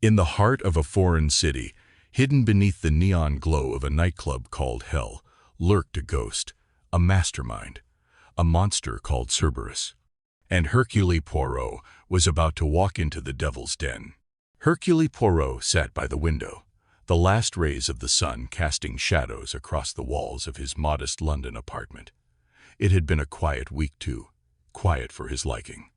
In the heart of a foreign city, hidden beneath the neon glow of a nightclub called Hell, lurked a ghost, a mastermind, a monster called Cerberus. And Hercule Poirot was about to walk into the devil's den. Hercule Poirot sat by the window, the last rays of the sun casting shadows across the walls of his modest London apartment. It had been a quiet week too, quiet for his liking.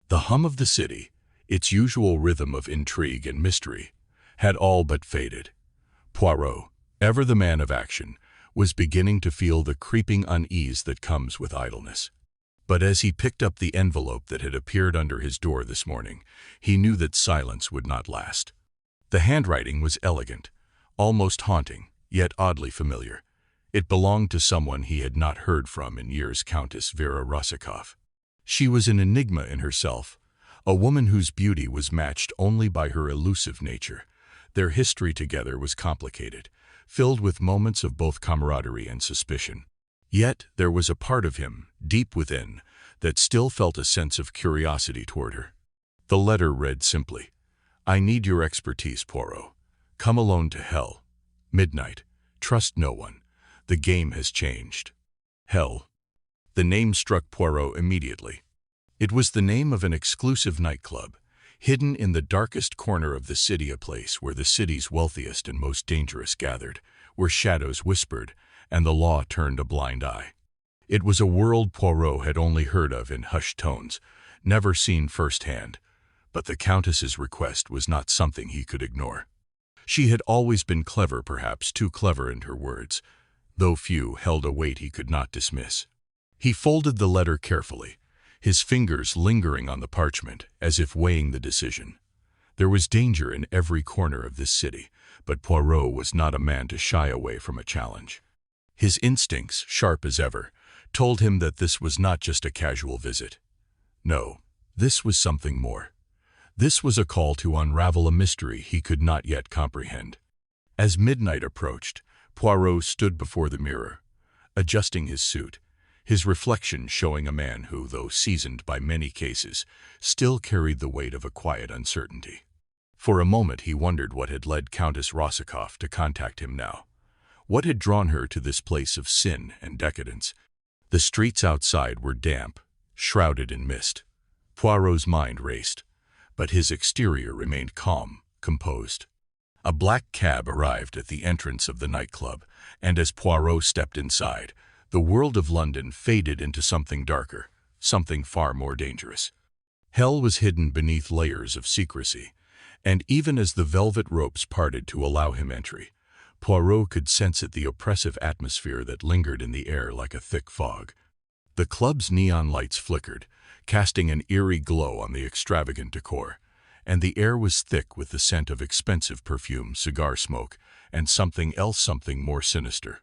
The hum of the city, its usual rhythm of intrigue and mystery, had all but faded. Poirot, ever the man of action, was beginning to feel the creeping unease that comes with idleness. But as he picked up the envelope that had appeared under his door this morning, he knew that silence would not last. The handwriting was elegant, almost haunting, yet oddly familiar. It belonged to someone he had not heard from in years, Countess Vera Rossikoff. She was an enigma in herself, a woman whose beauty was matched only by her elusive nature. Their history together was complicated, filled with moments of both camaraderie and suspicion. Yet there was a part of him, deep within, that still felt a sense of curiosity toward her. The letter read simply, "I need your expertise, Poirot. Come alone to Hell. Midnight. Trust no one. The game has changed." Hell. The name struck Poirot immediately. It was the name of an exclusive nightclub, hidden in the darkest corner of the city, a place where the city's wealthiest and most dangerous gathered, where shadows whispered and the law turned a blind eye. It was a world Poirot had only heard of in hushed tones, never seen firsthand, but the Countess's request was not something he could ignore. She had always been clever, perhaps too clever in her words, though few held a weight he could not dismiss. He folded the letter carefully, his fingers lingering on the parchment as if weighing the decision. There was danger in every corner of this city, but Poirot was not a man to shy away from a challenge. His instincts, sharp as ever, told him that this was not just a casual visit. No, this was something more. This was a call to unravel a mystery he could not yet comprehend. As midnight approached, Poirot stood before the mirror, adjusting his suit, his reflection showing a man who, though seasoned by many cases, still carried the weight of a quiet uncertainty. For a moment he wondered what had led Countess Rossikoff to contact him now. What had drawn her to this place of sin and decadence? The streets outside were damp, shrouded in mist. Poirot's mind raced, but his exterior remained calm, composed. A black cab arrived at the entrance of the nightclub, and as Poirot stepped inside, the world of London faded into something darker, something far more dangerous. Hell was hidden beneath layers of secrecy, and even as the velvet ropes parted to allow him entry, Poirot could sense the oppressive atmosphere that lingered in the air like a thick fog. The club's neon lights flickered, casting an eerie glow on the extravagant decor, and the air was thick with the scent of expensive perfume, cigar smoke, and something else, something more sinister.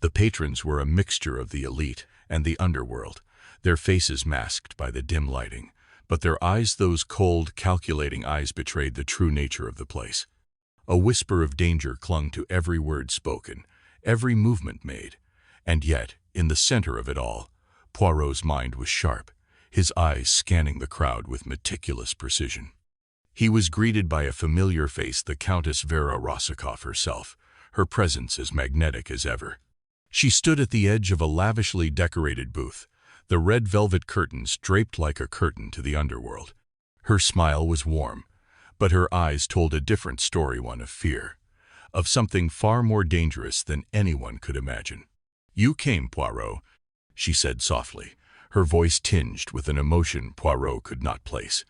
The patrons were a mixture of the elite and the underworld, their faces masked by the dim lighting, but their eyes, those cold, calculating eyes, betrayed the true nature of the place. A whisper of danger clung to every word spoken, every movement made, and yet, in the center of it all, Poirot's mind was sharp, his eyes scanning the crowd with meticulous precision. He was greeted by a familiar face, the Countess Vera Rossikoff herself, her presence as magnetic as ever. She stood at the edge of a lavishly decorated booth, the red velvet curtains draped like a curtain to the underworld. Her smile was warm, but her eyes told a different story, one of fear, of something far more dangerous than anyone could imagine. "You came, Poirot," she said softly, her voice tinged with an emotion Poirot could not place.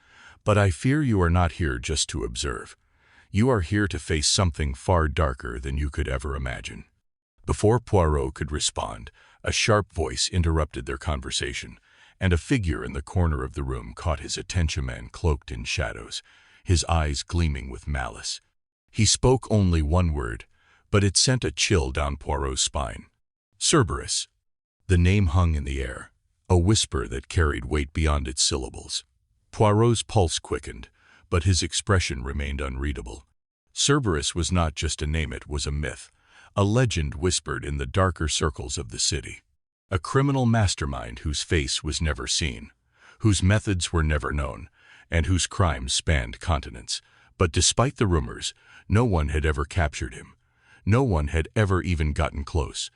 "But I fear you are not here just to observe. You are here to face something far darker than you could ever imagine." Before Poirot could respond, a sharp voice interrupted their conversation, and a figure in the corner of the room caught his attention, a man cloaked in shadows, his eyes gleaming with malice. He spoke only one word, but it sent a chill down Poirot's spine. "Cerberus." The name hung in the air, a whisper that carried weight beyond its syllables. Poirot's pulse quickened, but his expression remained unreadable. Cerberus was not just a name, it was a myth, a legend whispered in the darker circles of the city. A criminal mastermind whose face was never seen, whose methods were never known, and whose crimes spanned continents, But despite the rumors, no one had ever captured him. No one had ever even gotten close.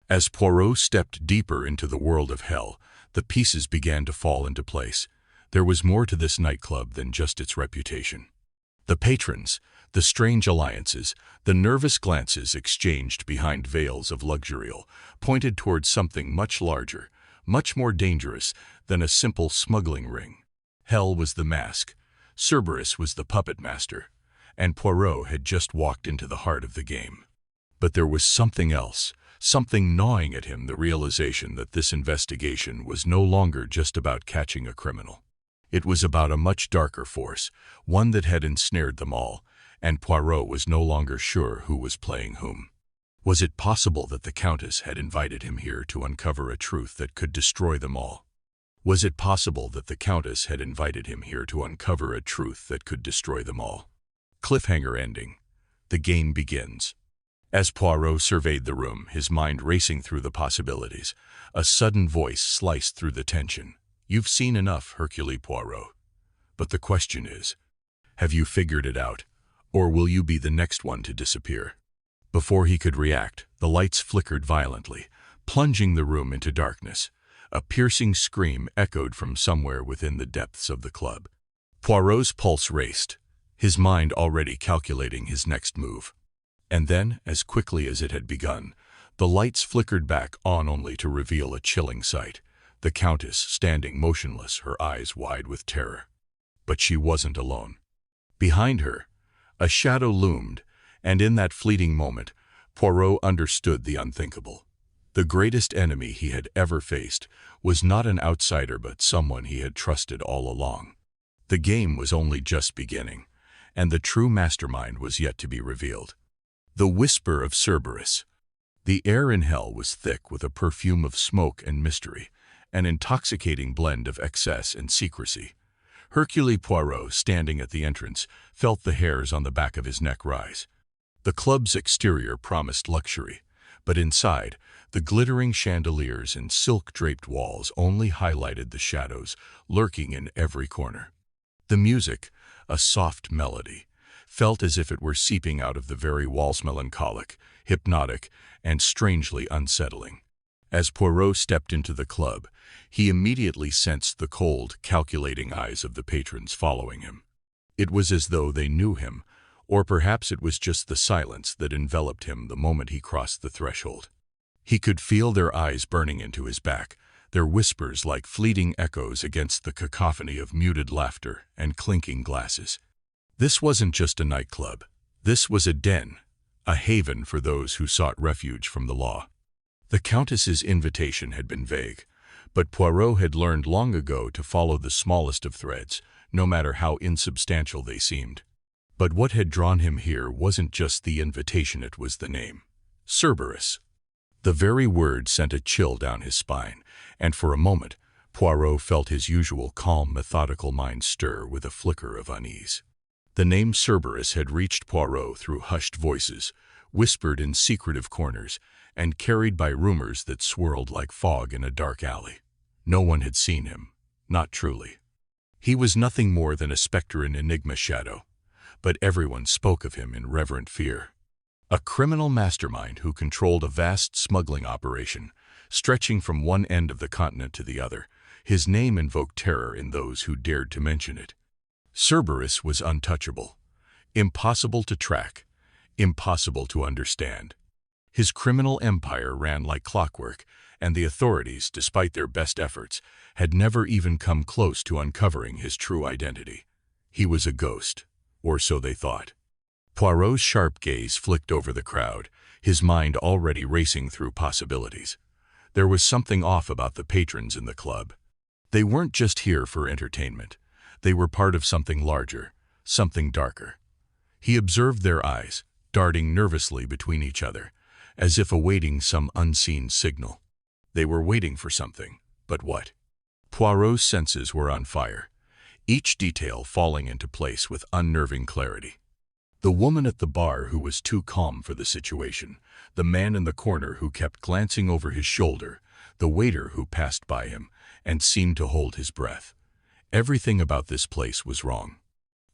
As Poirot stepped deeper into the world of hell, the pieces began to fall into place. There was more to this nightclub than just its reputation. The patrons, the strange alliances, the nervous glances exchanged behind veils of luxury pointed towards something much larger, much more dangerous than a simple smuggling ring. Hell was the mask, Cerberus was the puppet master, and Poirot had just walked into the heart of the game. But there was something else, something gnawing at him, the realization that this investigation was no longer just about catching a criminal. It was about a much darker force, one that had ensnared them all, and Poirot was no longer sure who was playing whom. Was it possible that the Countess had invited him here to uncover a truth that could destroy them all? Was it possible that the Countess had invited him here to uncover a truth that could destroy them all? Cliffhanger ending. The game begins. As Poirot surveyed the room, his mind racing through the possibilities, a sudden voice sliced through the tension. "You've seen enough, Hercule Poirot. But the question is, have you figured it out, or will you be the next one to disappear?" Before he could react, the lights flickered violently, plunging the room into darkness. A piercing scream echoed from somewhere within the depths of the club. Poirot's pulse raced, his mind already calculating his next move. And then, as quickly as it had begun, the lights flickered back on only to reveal a chilling sight. The Countess standing motionless, her eyes wide with terror. But she wasn't alone. Behind her, a shadow loomed, and in that fleeting moment, Poirot understood the unthinkable. The greatest enemy he had ever faced was not an outsider but someone he had trusted all along. The game was only just beginning, and the true mastermind was yet to be revealed. The whisper of Cerberus. The air in hell was thick with a perfume of smoke and mystery, an intoxicating blend of excess and secrecy. Hercule Poirot, standing at the entrance, felt the hairs on the back of his neck rise. The club's exterior promised luxury, but inside, the glittering chandeliers and silk-draped walls only highlighted the shadows lurking in every corner. The music, a soft melody, felt as if it were seeping out of the very walls, melancholic, hypnotic, and strangely unsettling. As Poirot stepped into the club, he immediately sensed the cold, calculating eyes of the patrons following him. It was as though they knew him, or perhaps it was just the silence that enveloped him the moment he crossed the threshold. He could feel their eyes burning into his back, their whispers like fleeting echoes against the cacophony of muted laughter and clinking glasses. This wasn't just a nightclub. This was a den, a haven for those who sought refuge from the law. The Countess's invitation had been vague, but Poirot had learned long ago to follow the smallest of threads, no matter how insubstantial they seemed. But what had drawn him here wasn't just the invitation, it was the name. Cerberus. The very word sent a chill down his spine, and for a moment, Poirot felt his usual calm, methodical mind stir with a flicker of unease. The name Cerberus had reached Poirot through hushed voices, whispered in secretive corners, and carried by rumors that swirled like fog in a dark alley. No one had seen him, not truly. He was nothing more than a specter in enigma shadow, but everyone spoke of him in reverent fear. A criminal mastermind who controlled a vast smuggling operation, stretching from one end of the continent to the other. His name invoked terror in those who dared to mention it. Cerberus was untouchable, impossible to track, impossible to understand. His criminal empire ran like clockwork, and the authorities, despite their best efforts, had never even come close to uncovering his true identity. He was a ghost, or so they thought. Poirot's sharp gaze flicked over the crowd, his mind already racing through possibilities. There was something off about the patrons in the club. They weren't just here for entertainment. They were part of something larger, something darker. He observed their eyes, darting nervously between each other, as if awaiting some unseen signal. They were waiting for something, but what? Poirot's senses were on fire, each detail falling into place with unnerving clarity. The woman at the bar who was too calm for the situation, the man in the corner who kept glancing over his shoulder, the waiter who passed by him and seemed to hold his breath. Everything about this place was wrong.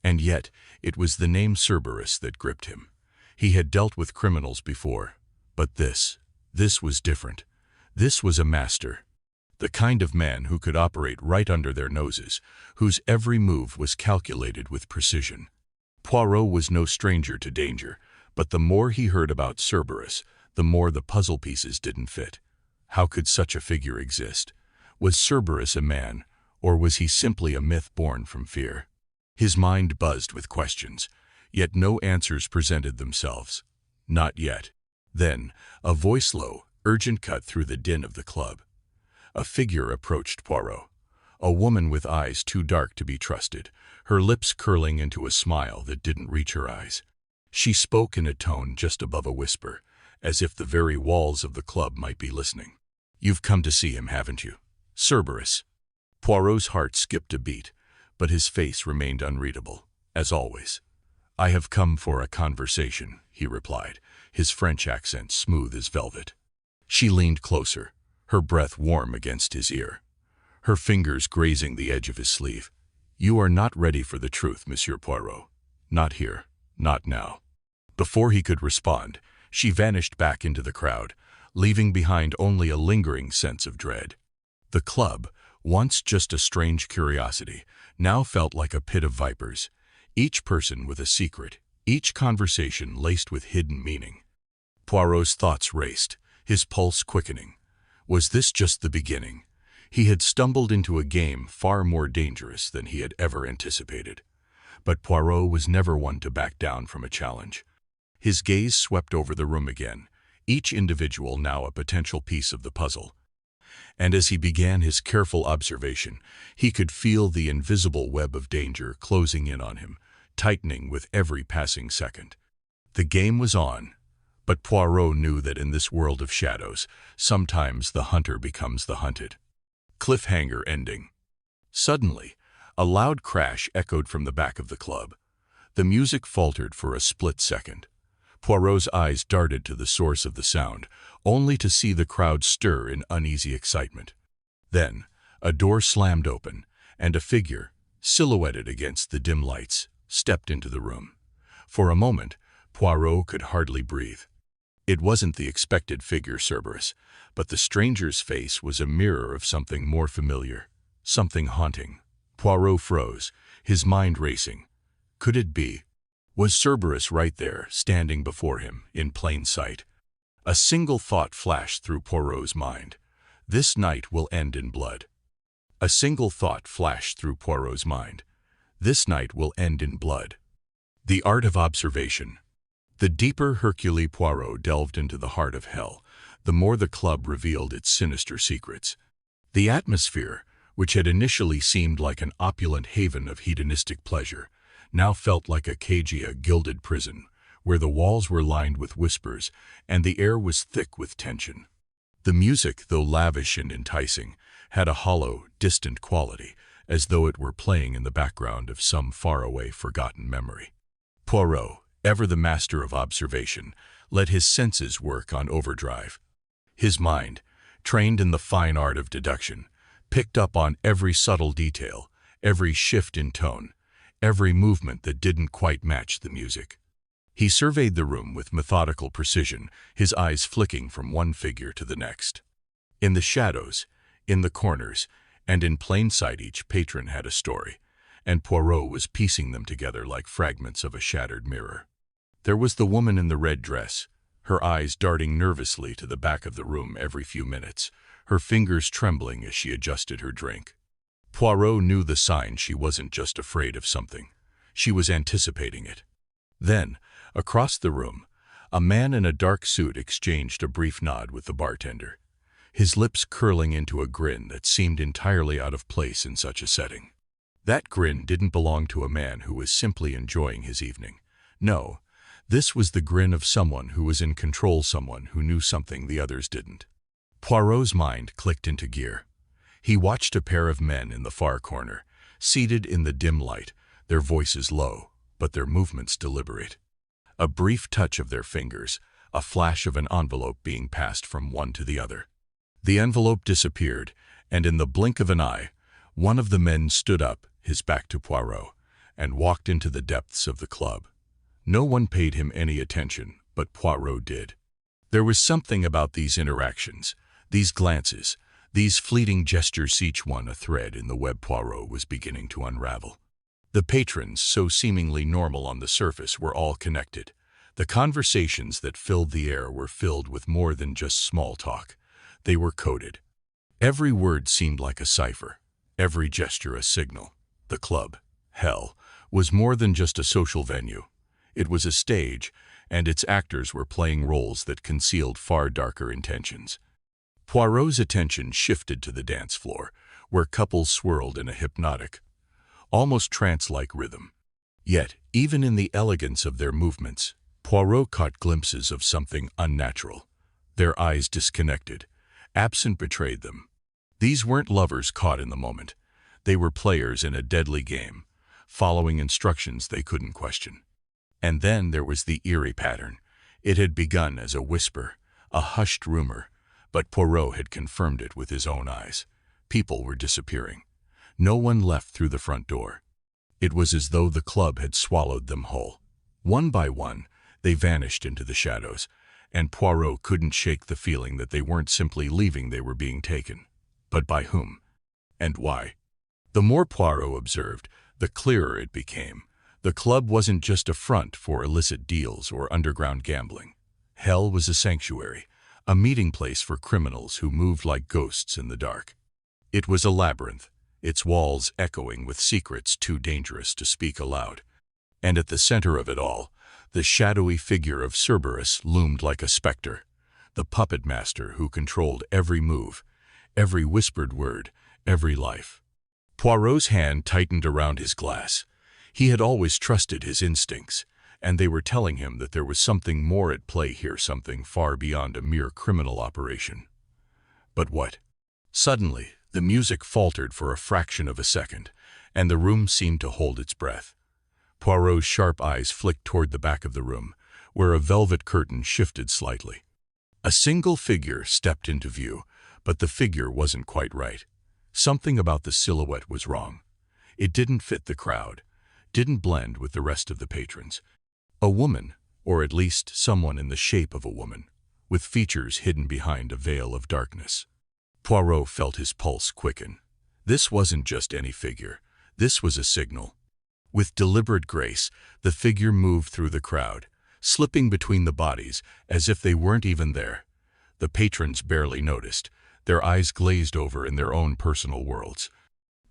And yet, it was the name Cerberus that gripped him. He had dealt with criminals before, but this was different. This was a master. The kind of man who could operate right under their noses, whose every move was calculated with precision. Poirot was no stranger to danger, but the more he heard about Cerberus, the more the puzzle pieces didn't fit. How could such a figure exist? Was Cerberus a man, or was he simply a myth born from fear? His mind buzzed with questions, yet no answers presented themselves. Not yet. Then, a voice low, urgent cut through the din of the club. A figure approached Poirot. A woman with eyes too dark to be trusted, her lips curling into a smile that didn't reach her eyes. She spoke in a tone just above a whisper, as if the very walls of the club might be listening. "You've come to see him, haven't you? Cerberus." Poirot's heart skipped a beat, but his face remained unreadable, as always. "I have come for a conversation," he replied, his French accent smooth as velvet. She leaned closer, her breath warm against his ear, her fingers grazing the edge of his sleeve. "You are not ready for the truth, Monsieur Poirot. Not here, not now." Before he could respond, she vanished back into the crowd, leaving behind only a lingering sense of dread. The club, once just a strange curiosity, now felt like a pit of vipers, each person with a secret, each conversation laced with hidden meaning. Poirot's thoughts raced, his pulse quickening. Was this just the beginning? He had stumbled into a game far more dangerous than he had ever anticipated. But Poirot was never one to back down from a challenge. His gaze swept over the room again, each individual now a potential piece of the puzzle. And as he began his careful observation, he could feel the invisible web of danger closing in on him, tightening with every passing second. The game was on, but Poirot knew that in this world of shadows, sometimes the hunter becomes the hunted. Cliffhanger ending. Suddenly, a loud crash echoed from the back of the club. The music faltered for a split second. Poirot's eyes darted to the source of the sound, only to see the crowd stir in uneasy excitement. Then, a door slammed open, and a figure, silhouetted against the dim lights, stepped into the room. For a moment, Poirot could hardly breathe. It wasn't the expected figure Cerberus, but the stranger's face was a mirror of something more familiar, something haunting. Poirot froze, his mind racing. Could it be? Was Cerberus right there, standing before him, in plain sight? A single thought flashed through Poirot's mind. This night will end in blood. A single thought flashed through Poirot's mind. This night will end in blood. The art of observation. The deeper Hercule Poirot delved into the heart of hell, the more the club revealed its sinister secrets. The atmosphere, which had initially seemed like an opulent haven of hedonistic pleasure, now felt like a cagey, gilded prison, where the walls were lined with whispers and the air was thick with tension. The music, though lavish and enticing, had a hollow, distant quality, as though it were playing in the background of some faraway, forgotten memory. Poirot, ever the master of observation, let his senses work on overdrive. His mind, trained in the fine art of deduction, picked up on every subtle detail, every shift in tone, every movement that didn't quite match the music. He surveyed the room with methodical precision, his eyes flicking from one figure to the next. In the shadows, in the corners, and in plain sight each patron had a story, and Poirot was piecing them together like fragments of a shattered mirror. There was the woman in the red dress, her eyes darting nervously to the back of the room every few minutes, her fingers trembling as she adjusted her drink. Poirot knew the sign she wasn't just afraid of something. She was anticipating it. Then, across the room, a man in a dark suit exchanged a brief nod with the bartender, his lips curling into a grin that seemed entirely out of place in such a setting. That grin didn't belong to a man who was simply enjoying his evening. No, this was the grin of someone who was in control, someone who knew something the others didn't. Poirot's mind clicked into gear. He watched a pair of men in the far corner, seated in the dim light, their voices low, but their movements deliberate. A brief touch of their fingers, a flash of an envelope being passed from one to the other. The envelope disappeared, and in the blink of an eye, one of the men stood up, his back to Poirot, and walked into the depths of the club. No one paid him any attention, but Poirot did. There was something about these interactions, these glances, these fleeting gestures, each one a thread in the web Poirot was beginning to unravel. The patrons, so seemingly normal on the surface, were all connected. The conversations that filled the air were filled with more than just small talk. They were coded. Every word seemed like a cipher, every gesture a signal. The club, Hell, was more than just a social venue. It was a stage, and its actors were playing roles that concealed far darker intentions. Poirot's attention shifted to the dance floor, where couples swirled in a hypnotic, almost trance-like rhythm. Yet, even in the elegance of their movements, Poirot caught glimpses of something unnatural. Their eyes disconnected. Absent betrayed them. These weren't lovers caught in the moment. They were players in a deadly game, following instructions they couldn't question. And then there was the eerie pattern. It had begun as a whisper, a hushed rumor, but Poirot had confirmed it with his own eyes. People were disappearing. No one left through the front door. It was as though the club had swallowed them whole. One by one, they vanished into the shadows, and Poirot couldn't shake the feeling that they weren't simply leaving, they were being taken. But by whom? And why? The more Poirot observed, the clearer it became. The club wasn't just a front for illicit deals or underground gambling. Hell was a sanctuary, a meeting place for criminals who moved like ghosts in the dark. It was a labyrinth, its walls echoing with secrets too dangerous to speak aloud. And at the center of it all, the shadowy figure of Cerberus loomed like a specter, the puppet master who controlled every move, every whispered word, every life. Poirot's hand tightened around his glass. He had always trusted his instincts, and they were telling him that there was something more at play here, something far beyond a mere criminal operation. But what? Suddenly, the music faltered for a fraction of a second, and the room seemed to hold its breath. Poirot's sharp eyes flicked toward the back of the room, where a velvet curtain shifted slightly. A single figure stepped into view, but the figure wasn't quite right. Something about the silhouette was wrong. It didn't fit the crowd, didn't blend with the rest of the patrons. A woman, or at least someone in the shape of a woman, with features hidden behind a veil of darkness. Poirot felt his pulse quicken. This wasn't just any figure. This was a signal. With deliberate grace, the figure moved through the crowd, slipping between the bodies as if they weren't even there. The patrons barely noticed, their eyes glazed over in their own personal worlds.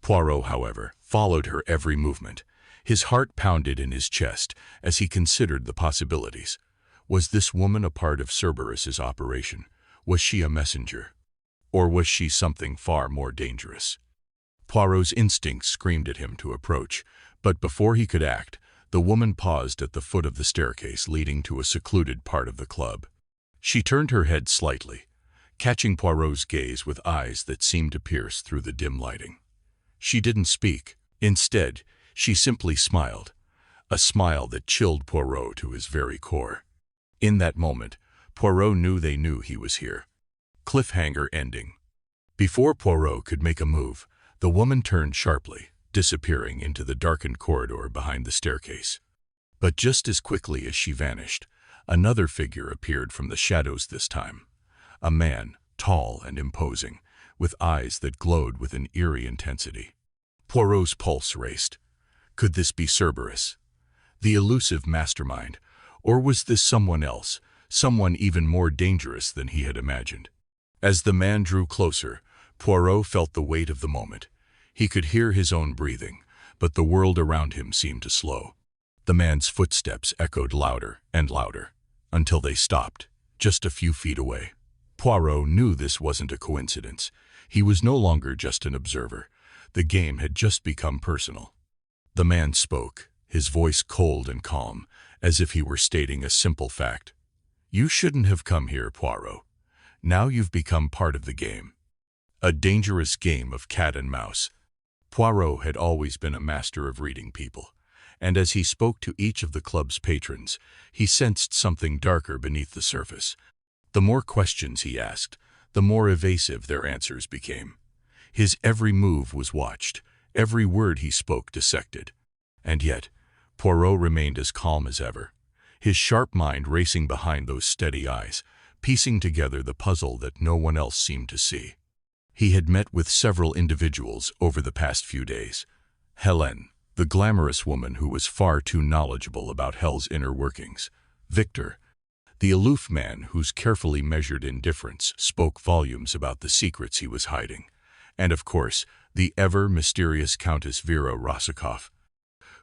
Poirot, however, followed her every movement. His heart pounded in his chest as he considered the possibilities. Was this woman a part of Cerberus's operation? Was she a messenger? Or was she something far more dangerous? Poirot's instincts screamed at him to approach, but before he could act, the woman paused at the foot of the staircase leading to a secluded part of the club. She turned her head slightly, catching Poirot's gaze with eyes that seemed to pierce through the dim lighting. She didn't speak. Instead, she simply smiled, a smile that chilled Poirot to his very core. In that moment, Poirot knew they knew he was here. Cliffhanger ending. Before Poirot could make a move, the woman turned sharply, disappearing into the darkened corridor behind the staircase. But just as quickly as she vanished, another figure appeared from the shadows this time. A man, tall and imposing, with eyes that glowed with an eerie intensity. Poirot's pulse raced. Could this be Cerberus, the elusive mastermind, or was this someone else, someone even more dangerous than he had imagined? As the man drew closer, Poirot felt the weight of the moment. He could hear his own breathing, but the world around him seemed to slow. The man's footsteps echoed louder and louder, until they stopped, just a few feet away. Poirot knew this wasn't a coincidence. He was no longer just an observer. The game had just become personal. The man spoke, his voice cold and calm, as if he were stating a simple fact. "You shouldn't have come here, Poirot. Now you've become part of the game." A dangerous game of cat and mouse. Poirot had always been a master of reading people, and as he spoke to each of the club's patrons, he sensed something darker beneath the surface. The more questions he asked, the more evasive their answers became. His every move was watched, every word he spoke dissected. And yet, Poirot remained as calm as ever, his sharp mind racing behind those steady eyes, piecing together the puzzle that no one else seemed to see. He had met with several individuals over the past few days. Hélène, the glamorous woman who was far too knowledgeable about hell's inner workings. Victor, the aloof man whose carefully measured indifference spoke volumes about the secrets he was hiding. And of course, the ever-mysterious Countess Vera Rosikoff,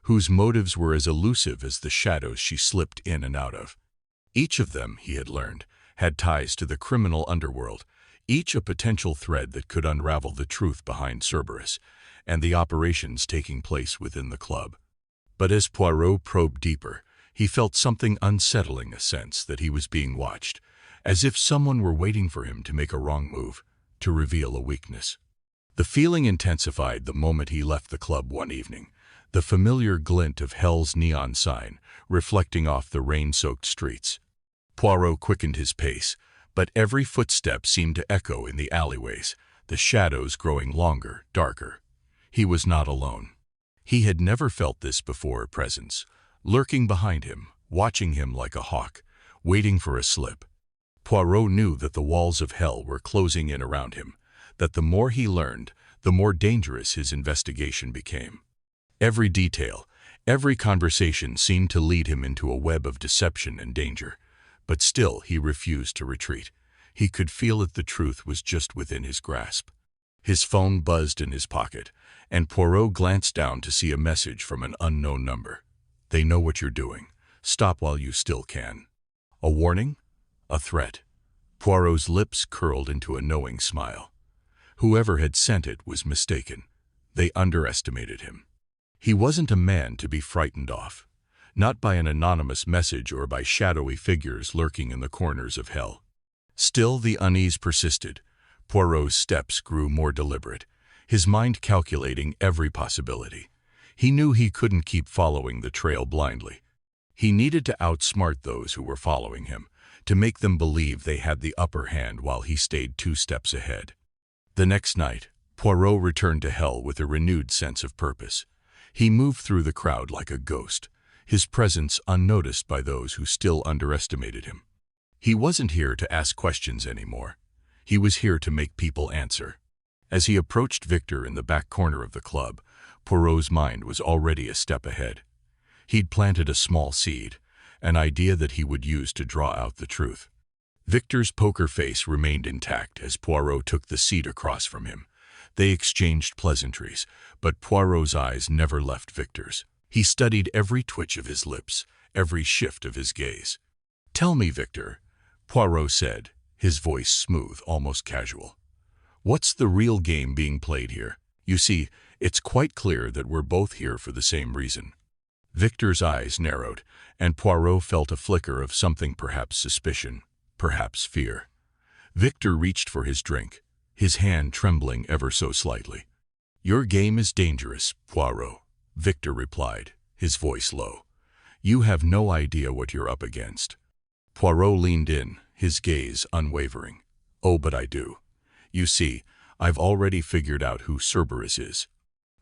whose motives were as elusive as the shadows she slipped in and out of. Each of them, he had learned, had ties to the criminal underworld, each a potential thread that could unravel the truth behind Cerberus and the operations taking place within the club. But as Poirot probed deeper, he felt something unsettling, a sense that he was being watched, as if someone were waiting for him to make a wrong move, to reveal a weakness. The feeling intensified the moment he left the club one evening, the familiar glint of hell's neon sign reflecting off the rain-soaked streets. Poirot quickened his pace, but every footstep seemed to echo in the alleyways, the shadows growing longer, darker. He was not alone. He had never felt this before, a presence, lurking behind him, watching him like a hawk, waiting for a slip. Poirot knew that the walls of hell were closing in around him, that the more he learned, the more dangerous his investigation became. Every detail, every conversation seemed to lead him into a web of deception and danger, but still he refused to retreat. He could feel that the truth was just within his grasp. His phone buzzed in his pocket, and Poirot glanced down to see a message from an unknown number. "They know what you're doing. Stop while you still can." A warning? A threat? Poirot's lips curled into a knowing smile. Whoever had sent it was mistaken. They underestimated him. He wasn't a man to be frightened off, not by an anonymous message or by shadowy figures lurking in the corners of hell. Still, the unease persisted. Poirot's steps grew more deliberate, his mind calculating every possibility. He knew he couldn't keep following the trail blindly. He needed to outsmart those who were following him, to make them believe they had the upper hand while he stayed 2 steps ahead. The next night, Poirot returned to hell with a renewed sense of purpose. He moved through the crowd like a ghost, his presence unnoticed by those who still underestimated him. He wasn't here to ask questions anymore. He was here to make people answer. As he approached Victor in the back corner of the club, Poirot's mind was already a step ahead. He'd planted a small seed, an idea that he would use to draw out the truth. Victor's poker face remained intact as Poirot took the seat across from him. They exchanged pleasantries, but Poirot's eyes never left Victor's. He studied every twitch of his lips, every shift of his gaze. "Tell me, Victor," Poirot said, his voice smooth, almost casual. "What's the real game being played here? You see, it's quite clear that we're both here for the same reason." Victor's eyes narrowed, and Poirot felt a flicker of something, perhaps suspicion, perhaps fear. Victor reached for his drink, his hand trembling ever so slightly. "Your game is dangerous, Poirot," Victor replied, his voice low. "You have no idea what you're up against." Poirot leaned in, his gaze unwavering. "Oh, but I do. You see, I've already figured out who Cerberus is."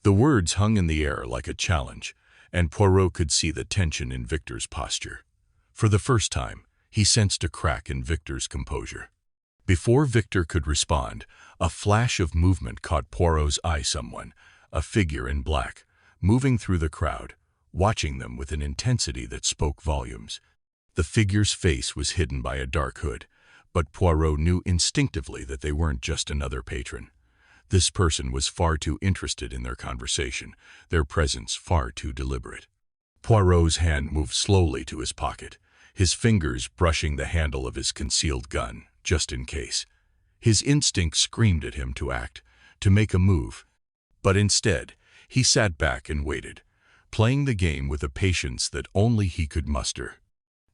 The words hung in the air like a challenge, and Poirot could see the tension in Victor's posture. For the first time, he sensed a crack in Victor's composure. Before Victor could respond, a flash of movement caught Poirot's eye. Someone, a figure in black, moving through the crowd, watching them with an intensity that spoke volumes. The figure's face was hidden by a dark hood, but Poirot knew instinctively that they weren't just another patron. This person was far too interested in their conversation, their presence far too deliberate. Poirot's hand moved slowly to his pocket, his fingers brushing the handle of his concealed gun, just in case. His instinct screamed at him to act, to make a move. But instead, he sat back and waited, playing the game with a patience that only he could muster.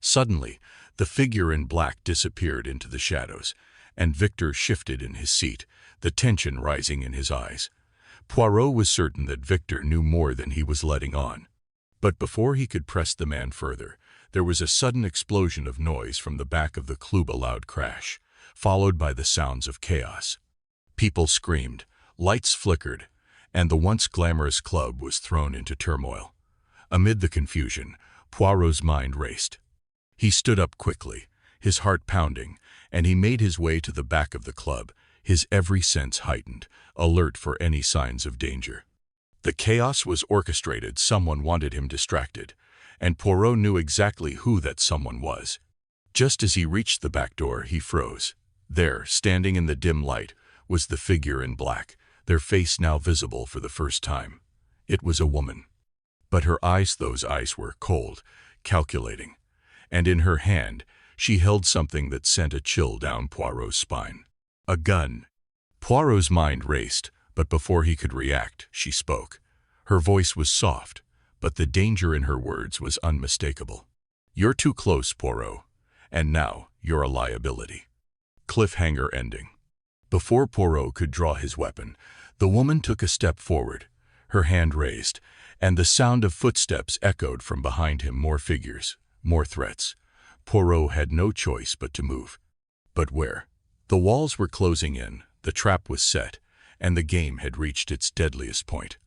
Suddenly, the figure in black disappeared into the shadows, and Victor shifted in his seat, the tension rising in his eyes. Poirot was certain that Victor knew more than he was letting on. But before he could press the man further, there was a sudden explosion of noise from the back of the club, a loud crash, followed by the sounds of chaos. People screamed, lights flickered, and the once glamorous club was thrown into turmoil. Amid the confusion, Poirot's mind raced. He stood up quickly, his heart pounding, and he made his way to the back of the club, his every sense heightened, alert for any signs of danger. The chaos was orchestrated. Someone wanted him distracted, and Poirot knew exactly who that someone was. Just as he reached the back door, he froze. There, standing in the dim light, was the figure in black, their face now visible for the first time. It was a woman. But those eyes were cold, calculating, and in her hand she held something that sent a chill down Poirot's spine. A gun. Poirot's mind raced, but before he could react, she spoke. Her voice was soft, but the danger in her words was unmistakable. "You're too close, Poirot, and now you're a liability." Cliffhanger ending. Before Poirot could draw his weapon, the woman took a step forward, her hand raised, and the sound of footsteps echoed from behind him. More figures, more threats. Poirot had no choice but to move. But where? The walls were closing in, the trap was set, and the game had reached its deadliest point.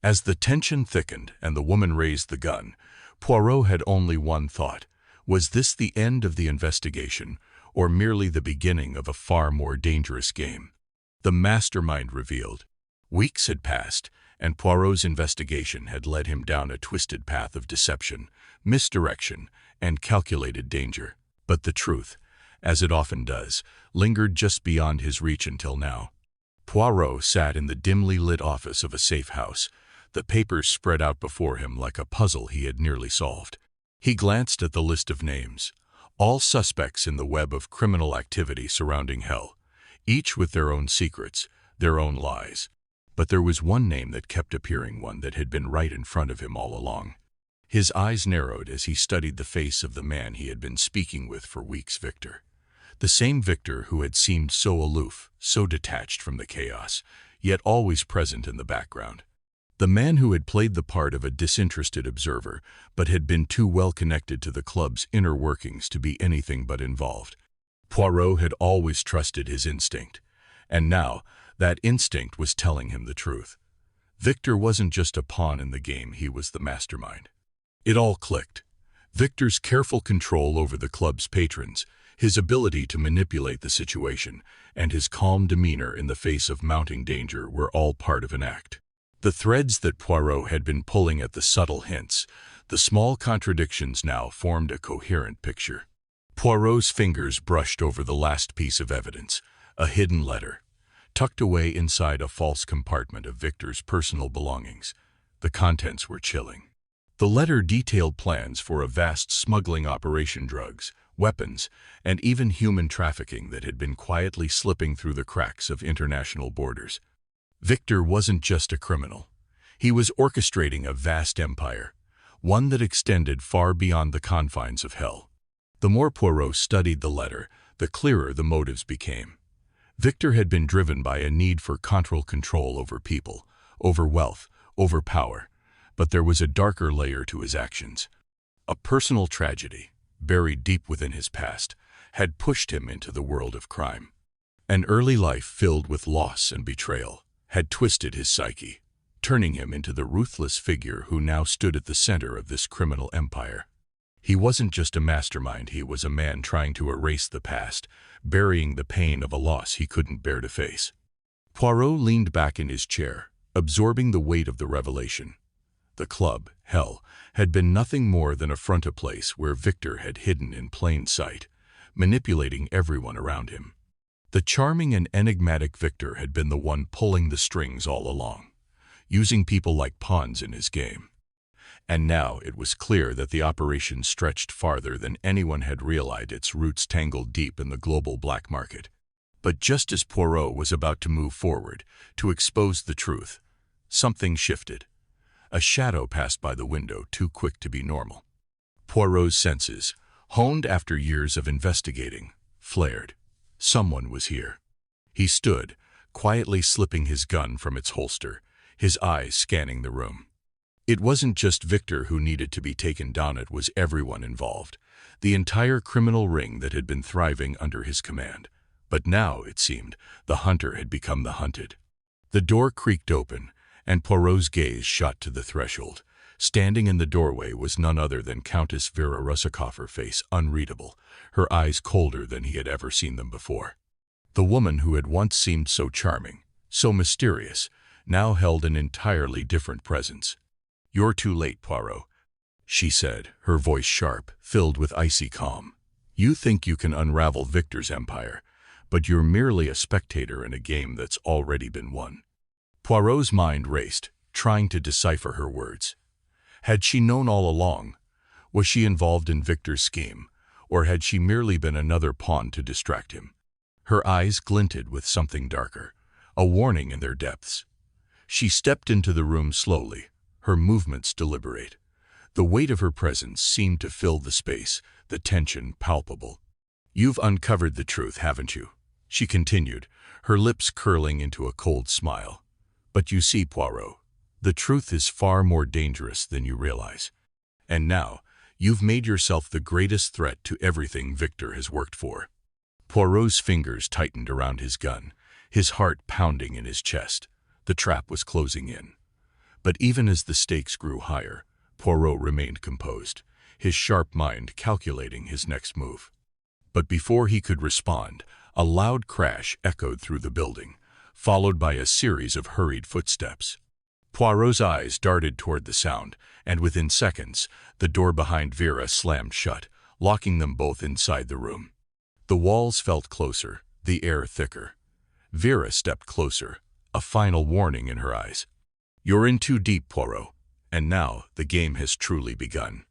As the tension thickened and the woman raised the gun, Poirot had only one thought. Was this the end of the investigation, or merely the beginning of a far more dangerous game? The Mastermind Revealed. Weeks had passed, and Poirot's investigation had led him down a twisted path of deception, misdirection, and calculated danger. But the truth, as it often does, lingered just beyond his reach until now. Poirot sat in the dimly lit office of a safe house, the papers spread out before him like a puzzle he had nearly solved. He glanced at the list of names, all suspects in the web of criminal activity surrounding Hell, each with their own secrets, their own lies. But there was one name that kept appearing, one that had been right in front of him all along. His eyes narrowed as he studied the face of the man he had been speaking with for weeks. Victor. The same Victor who had seemed so aloof, so detached from the chaos, yet always present in the background. The man who had played the part of a disinterested observer, but had been too well connected to the club's inner workings to be anything but involved. Poirot had always trusted his instinct, and now that instinct was telling him the truth. Victor wasn't just a pawn in the game, he was the mastermind. It all clicked. Victor's careful control over the club's patrons, his ability to manipulate the situation, and his calm demeanor in the face of mounting danger were all part of an act. The threads that Poirot had been pulling at, the subtle hints, the small contradictions, now formed a coherent picture. Poirot's fingers brushed over the last piece of evidence, a hidden letter, tucked away inside a false compartment of Victor's personal belongings. The contents were chilling. The letter detailed plans for a vast smuggling operation, drugs, weapons, and even human trafficking that had been quietly slipping through the cracks of international borders. Victor wasn't just a criminal. He was orchestrating a vast empire, one that extended far beyond the confines of Hell. The more Poirot studied the letter, the clearer the motives became. Victor had been driven by a need for control over people, over wealth, over power. But there was a darker layer to his actions. A personal tragedy, buried deep within his past, had pushed him into the world of crime. An early life filled with loss and betrayal had twisted his psyche, turning him into the ruthless figure who now stood at the center of this criminal empire. He wasn't just a mastermind, he was a man trying to erase the past, burying the pain of a loss he couldn't bear to face. Poirot leaned back in his chair, absorbing the weight of the revelation. The club, Hell, had been nothing more than a place where Victor had hidden in plain sight, manipulating everyone around him. The charming and enigmatic Victor had been the one pulling the strings all along, using people like pawns in his game. And now it was clear that the operation stretched farther than anyone had realized, its roots tangled deep in the global black market. But just as Poirot was about to move forward, to expose the truth, something shifted. A shadow passed by the window, too quick to be normal. Poirot's senses, honed after years of investigating, flared. Someone was here. He stood, quietly slipping his gun from its holster, his eyes scanning the room. It wasn't just Victor who needed to be taken down, it was everyone involved, the entire criminal ring that had been thriving under his command. But now, it seemed, the hunter had become the hunted. The door creaked open, and Poirot's gaze shot to the threshold, Standing in the doorway was none other than Countess Vera Russakoff, her face unreadable, her eyes colder than he had ever seen them before. The woman who had once seemed so charming, so mysterious, now held an entirely different presence. "You're too late, Poirot," she said, her voice sharp, filled with icy calm. "You think you can unravel Victor's empire, but you're merely a spectator in a game that's already been won." Poirot's mind raced, trying to decipher her words. Had she known all along? Was she involved in Victor's scheme, or had she merely been another pawn to distract him? Her eyes glinted with something darker, a warning in their depths. She stepped into the room slowly, her movements deliberate. The weight of her presence seemed to fill the space, the tension palpable. "You've uncovered the truth, haven't you?" she continued, her lips curling into a cold smile. "But you see, Poirot, the truth is far more dangerous than you realize. And now, you've made yourself the greatest threat to everything Victor has worked for." Poirot's fingers tightened around his gun, his heart pounding in his chest. The trap was closing in. But even as the stakes grew higher, Poirot remained composed, his sharp mind calculating his next move. But before he could respond, a loud crash echoed through the building, followed by a series of hurried footsteps. Poirot's eyes darted toward the sound, and within seconds, the door behind Vera slammed shut, locking them both inside the room. The walls felt closer, the air thicker. Vera stepped closer, a final warning in her eyes. "You're in too deep, Poirot, and now the game has truly begun."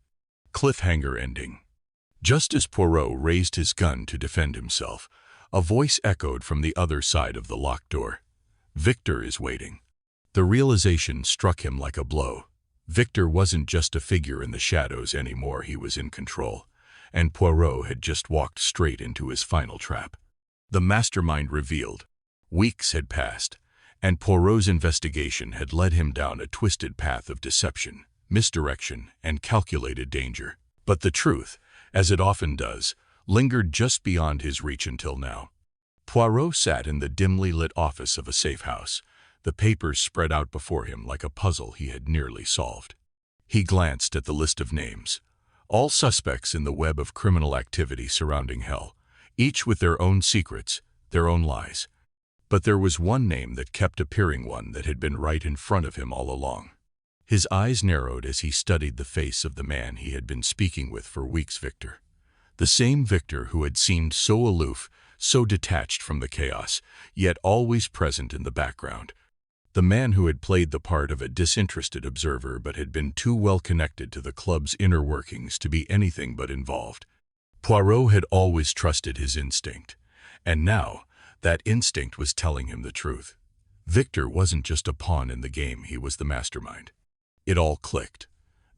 Cliffhanger ending. Just as Poirot raised his gun to defend himself, a voice echoed from the other side of the locked door. "Victor is waiting." The realization struck him like a blow. Victor wasn't just a figure in the shadows anymore, he was in control, and Poirot had just walked straight into his final trap. The Mastermind Revealed. Weeks had passed, and Poirot's investigation had led him down a twisted path of deception, misdirection, and calculated danger. But the truth, as it often does, lingered just beyond his reach until now. Poirot sat in the dimly lit office of a safe house, the papers spread out before him like a puzzle he had nearly solved. He glanced at the list of names, all suspects in the web of criminal activity surrounding Hell, each with their own secrets, their own lies. But there was one name that kept appearing, one that had been right in front of him all along. His eyes narrowed as he studied the face of the man he had been speaking with for weeks, Victor. The same Victor who had seemed so aloof, so detached from the chaos, yet always present in the background. The man who had played the part of a disinterested observer but had been too well connected to the club's inner workings to be anything but involved. Poirot had always trusted his instinct, and now that instinct was telling him the truth. Victor wasn't just a pawn in the game, he was the mastermind. It all clicked.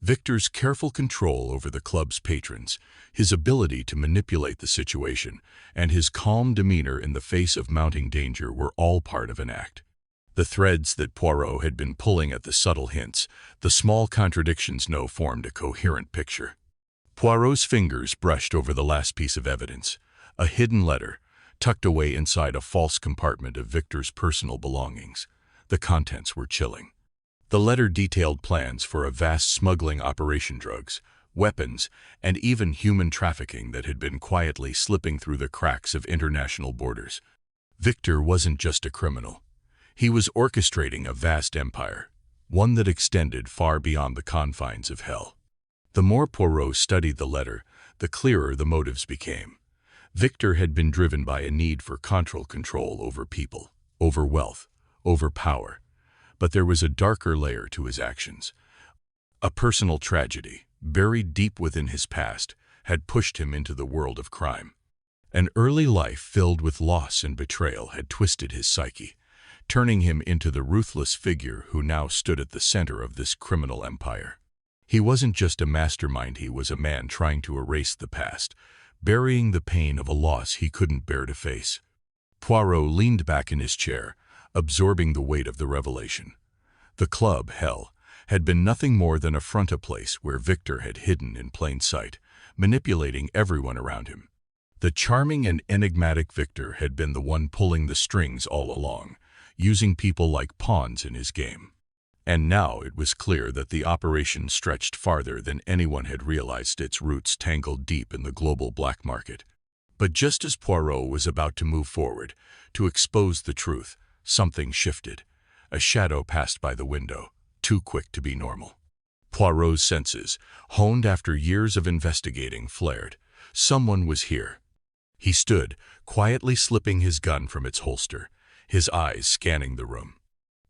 Victor's careful control over the club's patrons, his ability to manipulate the situation, and his calm demeanor in the face of mounting danger were all part of an act. The threads that Poirot had been pulling at, the subtle hints, the small contradictions now formed a coherent picture. Poirot's fingers brushed over the last piece of evidence, a hidden letter, tucked away inside a false compartment of Victor's personal belongings. The contents were chilling. The letter detailed plans for a vast smuggling operation, drugs, weapons, and even human trafficking that had been quietly slipping through the cracks of international borders. Victor wasn't just a criminal. He was orchestrating a vast empire, one that extended far beyond the confines of Hell. The more Poirot studied the letter, the clearer the motives became. Victor had been driven by a need for control over people, over wealth, over power. But there was a darker layer to his actions. A personal tragedy, buried deep within his past, had pushed him into the world of crime. An early life filled with loss and betrayal had twisted his psyche, turning him into the ruthless figure who now stood at the center of this criminal empire. He wasn't just a mastermind, he was a man trying to erase the past, burying the pain of a loss he couldn't bear to face. Poirot leaned back in his chair, absorbing the weight of the revelation. The club, Hell, had been nothing more than a place where Victor had hidden in plain sight, manipulating everyone around him. The charming and enigmatic Victor had been the one pulling the strings all along, using people like pawns in his game. And now it was clear that the operation stretched farther than anyone had realized, its roots tangled deep in the global black market. But just as Poirot was about to move forward, to expose the truth, something shifted. A shadow passed by the window, too quick to be normal. Poirot's senses, honed after years of investigating, flared. Someone was here. He stood, quietly slipping his gun from its holster, his eyes scanning the room.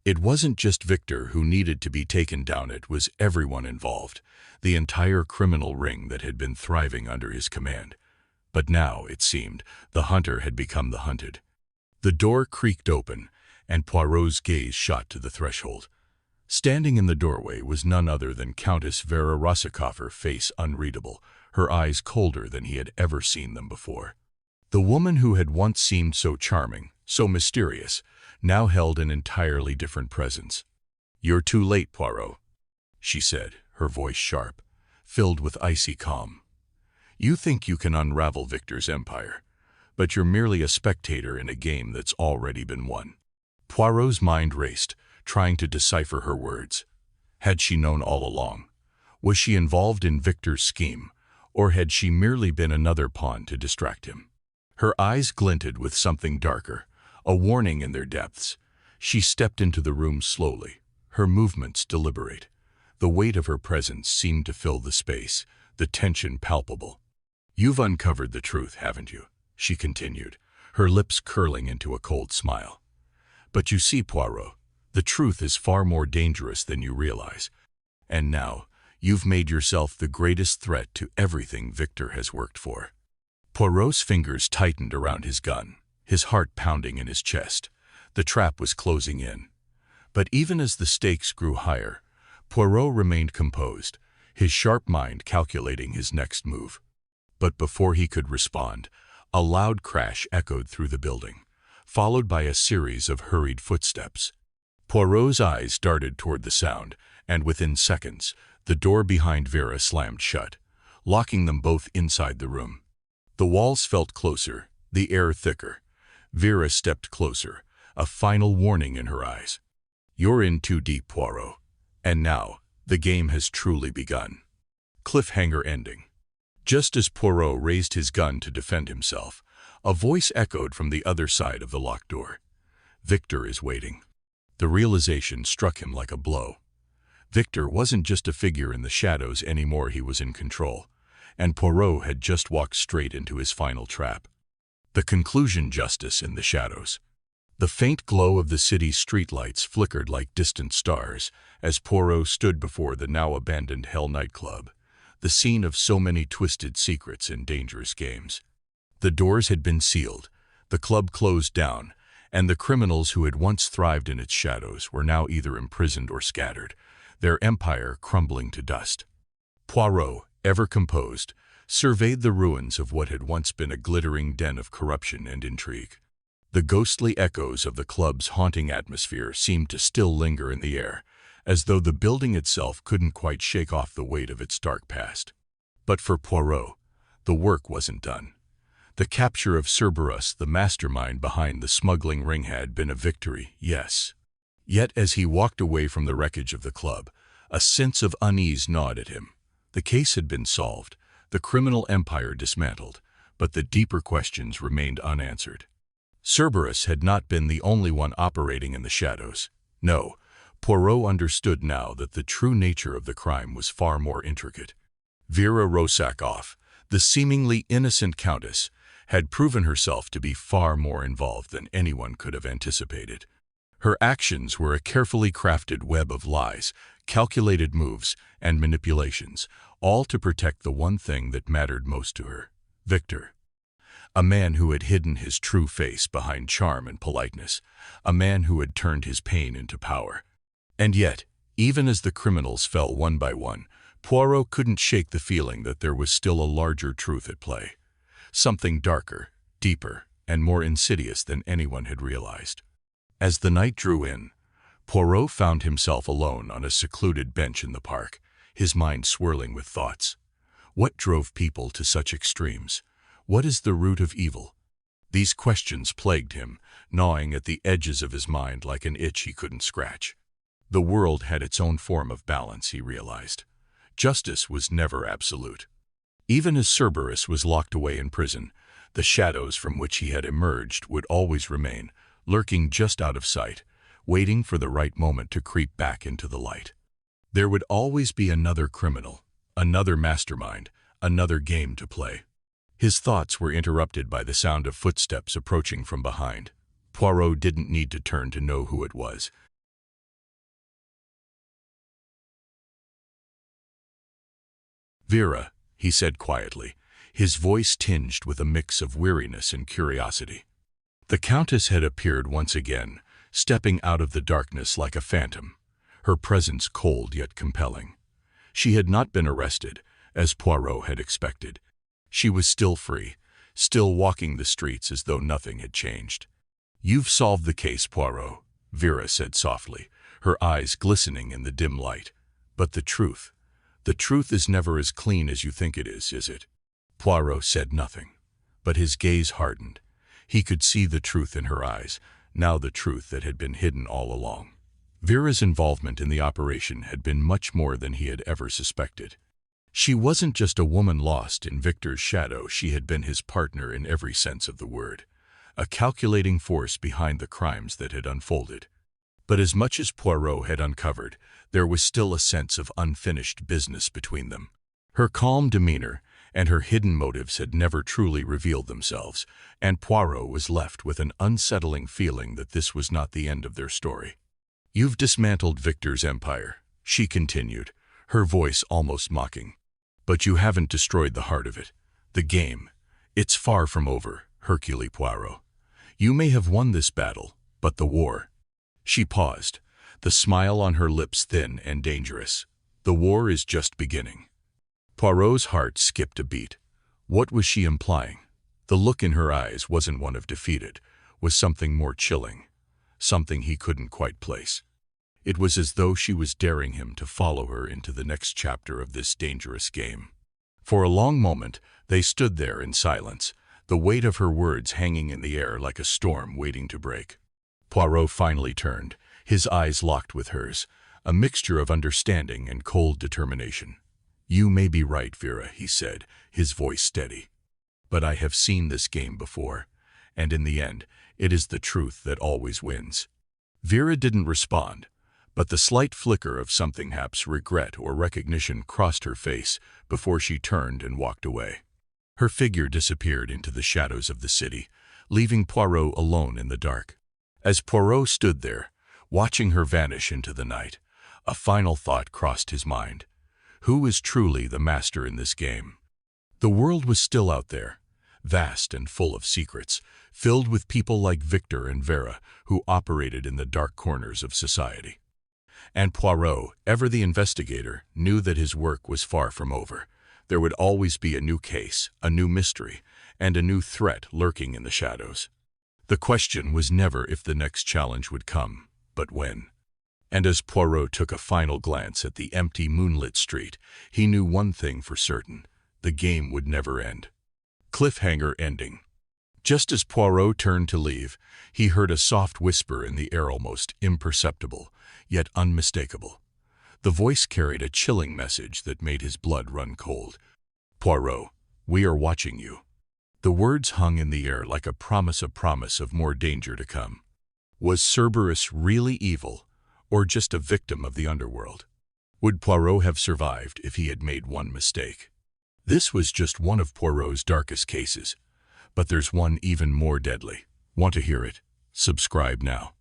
It wasn't just Victor who needed to be taken down, it was everyone involved, the entire criminal ring that had been thriving under his command. But now, it seemed, the hunter had become the hunted. The door creaked open, and Poirot's gaze shot to the threshold. Standing in the doorway was none other than Countess Vera Rossikoff, her face unreadable, her eyes colder than he had ever seen them before. The woman who had once seemed so charming, so mysterious, now held an entirely different presence. "You're too late, Poirot," she said, her voice sharp, filled with icy calm. "You think you can unravel Victor's empire, but you're merely a spectator in a game that's already been won." Poirot's mind raced, trying to decipher her words. Had she known all along? Was she involved in Victor's scheme, or had she merely been another pawn to distract him? Her eyes glinted with something darker, a warning in their depths. She stepped into the room slowly, her movements deliberate. The weight of her presence seemed to fill the space, the tension palpable. "You've uncovered the truth, haven't you?" she continued, her lips curling into a cold smile. "But you see, Poirot, the truth is far more dangerous than you realize. And now, you've made yourself the greatest threat to everything Victor has worked for." Poirot's fingers tightened around his gun, his heart pounding in his chest. The trap was closing in. But even as the stakes grew higher, Poirot remained composed, his sharp mind calculating his next move. But before he could respond, a loud crash echoed through the building, followed by a series of hurried footsteps. Poirot's eyes darted toward the sound, and within seconds, the door behind Vera slammed shut, locking them both inside the room. The walls felt closer, the air thicker. Vera stepped closer, a final warning in her eyes. "You're in too deep, Poirot. And now, the game has truly begun." Cliffhanger ending. Just as Poirot raised his gun to defend himself, a voice echoed from the other side of the locked door. "Victor is waiting." The realization struck him like a blow. Victor wasn't just a figure in the shadows anymore, he was in control. And Poirot had just walked straight into his final trap. The conclusion: justice in the shadows. The faint glow of the city's streetlights flickered like distant stars as Poirot stood before the now-abandoned Hell nightclub, the scene of so many twisted secrets and dangerous games. The doors had been sealed, the club closed down, and the criminals who had once thrived in its shadows were now either imprisoned or scattered, their empire crumbling to dust. Poirot, ever composed, surveyed the ruins of what had once been a glittering den of corruption and intrigue. The ghostly echoes of the club's haunting atmosphere seemed to still linger in the air, as though the building itself couldn't quite shake off the weight of its dark past. But for Poirot, the work wasn't done. The capture of Cerberus, the mastermind behind the smuggling ring, had been a victory, yes. Yet as he walked away from the wreckage of the club, a sense of unease gnawed at him. The case had been solved, the criminal empire dismantled, but the deeper questions remained unanswered. Cerberus had not been the only one operating in the shadows. No, Poirot understood now that the true nature of the crime was far more intricate. Vera Rossikoff, the seemingly innocent countess, had proven herself to be far more involved than anyone could have anticipated. Her actions were a carefully crafted web of lies, calculated moves, and manipulations, all to protect the one thing that mattered most to her: Victor. A man who had hidden his true face behind charm and politeness, a man who had turned his pain into power. And yet, even as the criminals fell one by one, Poirot couldn't shake the feeling that there was still a larger truth at play. Something darker, deeper, and more insidious than anyone had realized. As the night drew in, Poirot found himself alone on a secluded bench in the park, his mind swirling with thoughts. What drove people to such extremes? What is the root of evil? These questions plagued him, gnawing at the edges of his mind like an itch he couldn't scratch. The world had its own form of balance, he realized. Justice was never absolute. Even as Cerberus was locked away in prison, the shadows from which he had emerged would always remain, lurking just out of sight, waiting for the right moment to creep back into the light. There would always be another criminal, another mastermind, another game to play. His thoughts were interrupted by the sound of footsteps approaching from behind. Poirot didn't need to turn to know who it was. "Vera," he said quietly, his voice tinged with a mix of weariness and curiosity. The Countess had appeared once again, stepping out of the darkness like a phantom, her presence cold yet compelling. She had not been arrested, as Poirot had expected. She was still free, still walking the streets as though nothing had changed. "You've solved the case, Poirot," Vera said softly, her eyes glistening in the dim light. "But the truth is never as clean as you think it is it?" Poirot said nothing, but his gaze hardened. He could see the truth in her eyes, now the truth that had been hidden all along. Vera's involvement in the operation had been much more than he had ever suspected. She wasn't just a woman lost in Victor's shadow, she had been his partner in every sense of the word, a calculating force behind the crimes that had unfolded. But as much as Poirot had uncovered, there was still a sense of unfinished business between them. Her calm demeanor and her hidden motives had never truly revealed themselves, and Poirot was left with an unsettling feeling that this was not the end of their story. "You've dismantled Victor's empire," she continued, her voice almost mocking. "But you haven't destroyed the heart of it. The game. It's far from over, Hercule Poirot. You may have won this battle, but the war—" She paused, the smile on her lips thin and dangerous. "The war is just beginning." Poirot's heart skipped a beat. What was she implying? The look in her eyes wasn't one of defeated, was something more chilling, something he couldn't quite place. It was as though she was daring him to follow her into the next chapter of this dangerous game. For a long moment, they stood there in silence, the weight of her words hanging in the air like a storm waiting to break. Poirot finally turned, his eyes locked with hers, a mixture of understanding and cold determination. "You may be right, Vera," he said, his voice steady. "But I have seen this game before, and in the end, it is the truth that always wins." Vera didn't respond, but the slight flicker of something, perhaps regret or recognition, crossed her face before she turned and walked away. Her figure disappeared into the shadows of the city, leaving Poirot alone in the dark. As Poirot stood there, watching her vanish into the night, a final thought crossed his mind. Who is truly the master in this game? The world was still out there, vast and full of secrets, filled with people like Victor and Vera who operated in the dark corners of society. And Poirot, ever the investigator, knew that his work was far from over. There would always be a new case, a new mystery, and a new threat lurking in the shadows. The question was never if the next challenge would come, but when. And as Poirot took a final glance at the empty moonlit street, he knew one thing for certain: the game would never end. Cliffhanger ending. Just as Poirot turned to leave, he heard a soft whisper in the air, almost imperceptible, yet unmistakable. The voice carried a chilling message that made his blood run cold. "Poirot, we are watching you." The words hung in the air like a promise of more danger to come. Was Cerberus really evil, or just a victim of the underworld? Would Poirot have survived if he had made one mistake? This was just one of Poirot's darkest cases, but there's one even more deadly. Want to hear it? Subscribe now.